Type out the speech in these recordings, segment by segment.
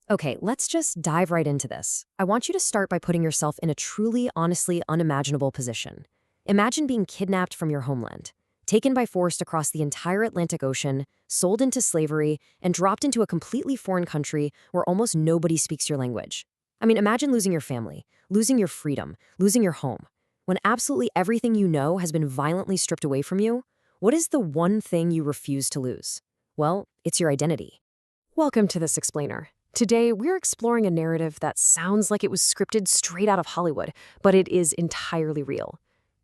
Okay, let's just dive right into this. I want you to start by putting yourself in a truly, honestly unimaginable position. Imagine being kidnapped from your homeland, taken by force across the entire Atlantic Ocean, sold into slavery, and dropped into a completely foreign country where almost nobody speaks your language. I mean, imagine losing your family, losing your freedom, losing your home. When absolutely everything you know has been violently stripped away from you, what is the one thing you refuse to lose? Well, it's your identity. Welcome to This Explainer. Today, we're exploring a narrative that sounds like it was scripted straight out of Hollywood, but it is entirely real.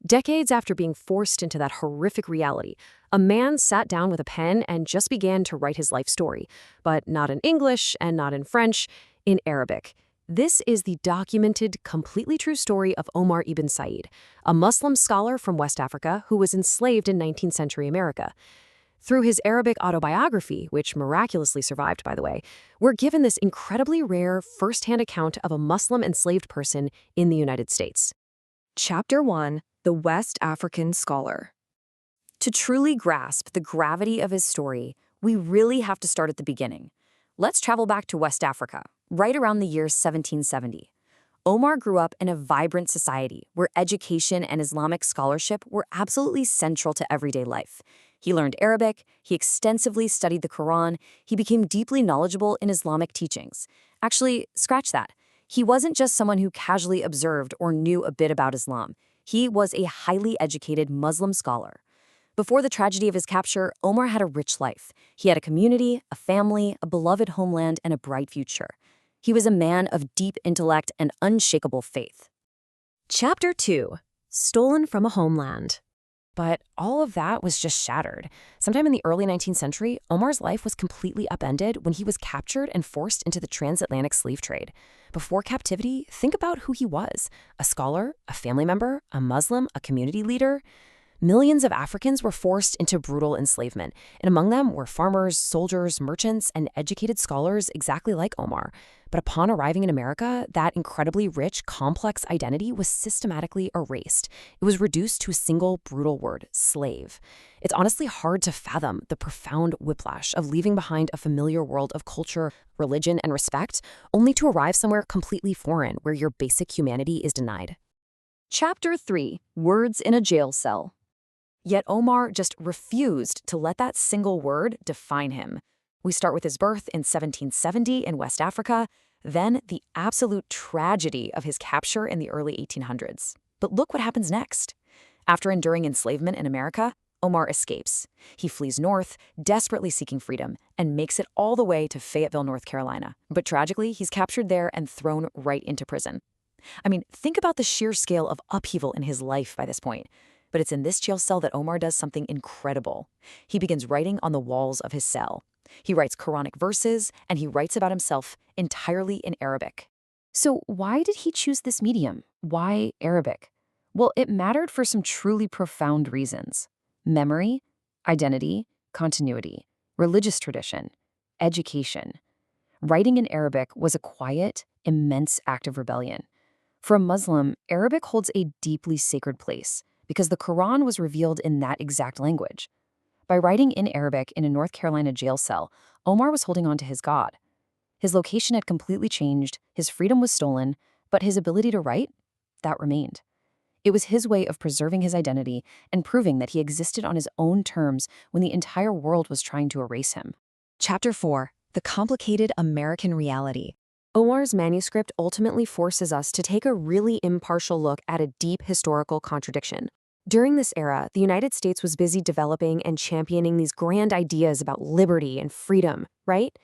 Decades after being forced into that horrific reality, a man sat down with a pen and just began to write his life story, but not in English and not in French, in Arabic. This is the documented, completely true story of Omar ibn Said, a Muslim scholar from West Africa who was enslaved in 19th century America. Through his Arabic autobiography, which miraculously survived, by the way, we're given this incredibly rare first-hand account of a Muslim enslaved person in the United States. Chapter 1: The West African Scholar. To truly grasp the gravity of his story, we really have to start at the beginning. Let's travel back to West Africa, right around the year 1770. Omar grew up in a vibrant society where education and Islamic scholarship were absolutely central to everyday life. He learned Arabic, he extensively studied the Quran, he became deeply knowledgeable in Islamic teachings. Actually, scratch that. He wasn't just someone who casually observed or knew a bit about Islam. He was a highly educated Muslim scholar. Before the tragedy of his capture, Omar had a rich life. He had a community, a family, a beloved homeland, and a bright future. He was a man of deep intellect and unshakable faith. Chapter 2: Stolen from a Homeland. But all of that was just shattered. Sometime in the early 19th century, Omar's life was completely upended when he was captured and forced into the transatlantic slave trade. Before captivity, think about who he was: a scholar, a family member, a Muslim, a community leader. Millions of Africans were forced into brutal enslavement, and among them were farmers, soldiers, merchants, and educated scholars exactly like Omar. But upon arriving in America, that incredibly rich, complex identity was systematically erased. It was reduced to a single brutal word: slave. It's honestly hard to fathom the profound whiplash of leaving behind a familiar world of culture, religion, and respect, only to arrive somewhere completely foreign where your basic humanity is denied. Chapter 3: Words in a Jail Cell. Yet Omar just refused to let that single word define him. We start with his birth in 1770 in West Africa, then the absolute tragedy of his capture in the early 1800s. But look what happens next. After enduring enslavement in America, Omar escapes. He flees north, desperately seeking freedom, and makes it all the way to Fayetteville, North Carolina. But tragically, he's captured there and thrown right into prison. I mean, think about the sheer scale of upheaval in his life by this point. But it's in this jail cell that Omar does something incredible. He begins writing on the walls of his cell. He writes Quranic verses, and he writes about himself entirely in Arabic. So why did he choose this medium? Why Arabic? Well, it mattered for some truly profound reasons: memory, identity, continuity, religious tradition, education. Writing in Arabic was a quiet, immense act of rebellion. For a Muslim, Arabic holds a deeply sacred place, because the Quran was revealed in that exact language. By writing in Arabic in a North Carolina jail cell, Omar was holding on to his God. His location had completely changed, his freedom was stolen, but his ability to write, that remained. It was his way of preserving his identity and proving that he existed on his own terms when the entire world was trying to erase him. Chapter 4: The Complicated American Reality. Omar's manuscript ultimately forces us to take a really impartial look at a deep historical contradiction. During this era, the United States was busy developing and championing these grand ideas about liberty and freedom, right?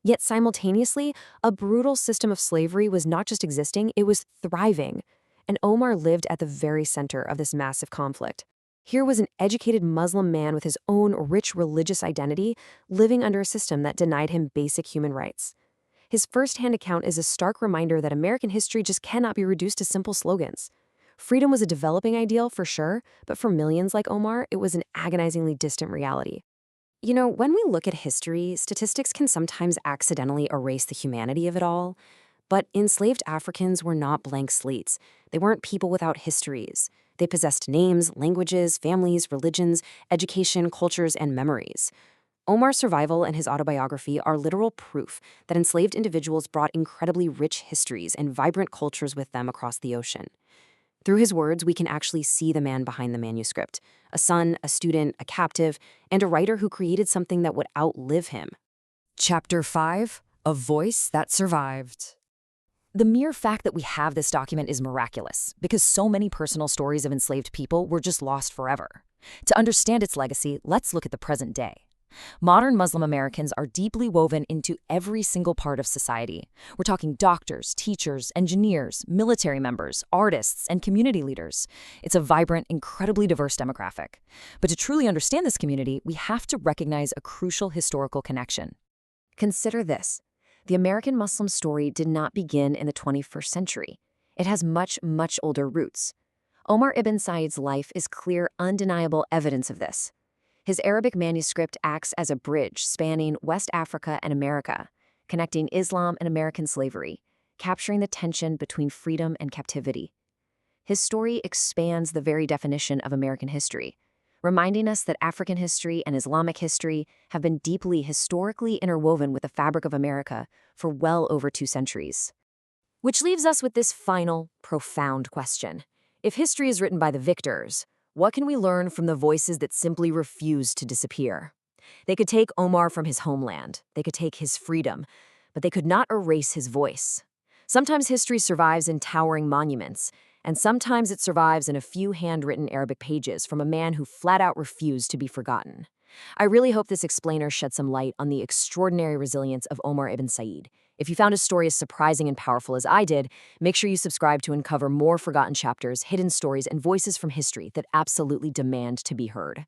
Yet simultaneously, a brutal system of slavery was not just existing, it was thriving. And Omar lived at the very center of this massive conflict. Here was an educated Muslim man with his own rich religious identity, living under a system that denied him basic human rights. His first-hand account is a stark reminder that American history just cannot be reduced to simple slogans. Freedom was a developing ideal for sure, but for millions like Omar, it was an agonizingly distant reality. You know, when we look at history, statistics can sometimes accidentally erase the humanity of it all. But enslaved Africans were not blank slates. They weren't people without histories. They possessed names, languages, families, religions, education, cultures, and memories. Omar's survival and his autobiography are literal proof that enslaved individuals brought incredibly rich histories and vibrant cultures with them across the ocean. Through his words, we can actually see the man behind the manuscript, a son, a student, a captive, and a writer who created something that would outlive him. Chapter 5: A Voice That Survived. The mere fact that we have this document is miraculous, because so many personal stories of enslaved people were just lost forever. To understand its legacy, let's look at the present day. Modern Muslim Americans are deeply woven into every single part of society. We're talking doctors, teachers, engineers, military members, artists, and community leaders. It's a vibrant, incredibly diverse demographic. But to truly understand this community, we have to recognize a crucial historical connection. Consider this. The American Muslim story did not begin in the 21st century. It has much, much older roots. Omar ibn Said's life is clear, undeniable evidence of this. His Arabic manuscript acts as a bridge spanning West Africa and America, connecting Islam and American slavery, capturing the tension between freedom and captivity. His story expands the very definition of American history, reminding us that African history and Islamic history have been deeply historically interwoven with the fabric of America for well over 2 centuries. Which leaves us with this final, profound question. If history is written by the victors, what can we learn from the voices that simply refuse to disappear? They could take Omar from his homeland. They could take his freedom, but they could not erase his voice. Sometimes history survives in towering monuments, and sometimes it survives in a few handwritten Arabic pages from a man who flat out refused to be forgotten. I really hope this explainer shed some light on the extraordinary resilience of Omar ibn Said. If you found his story as surprising and powerful as I did, make sure you subscribe to uncover more forgotten chapters, hidden stories, and voices from history that absolutely demand to be heard.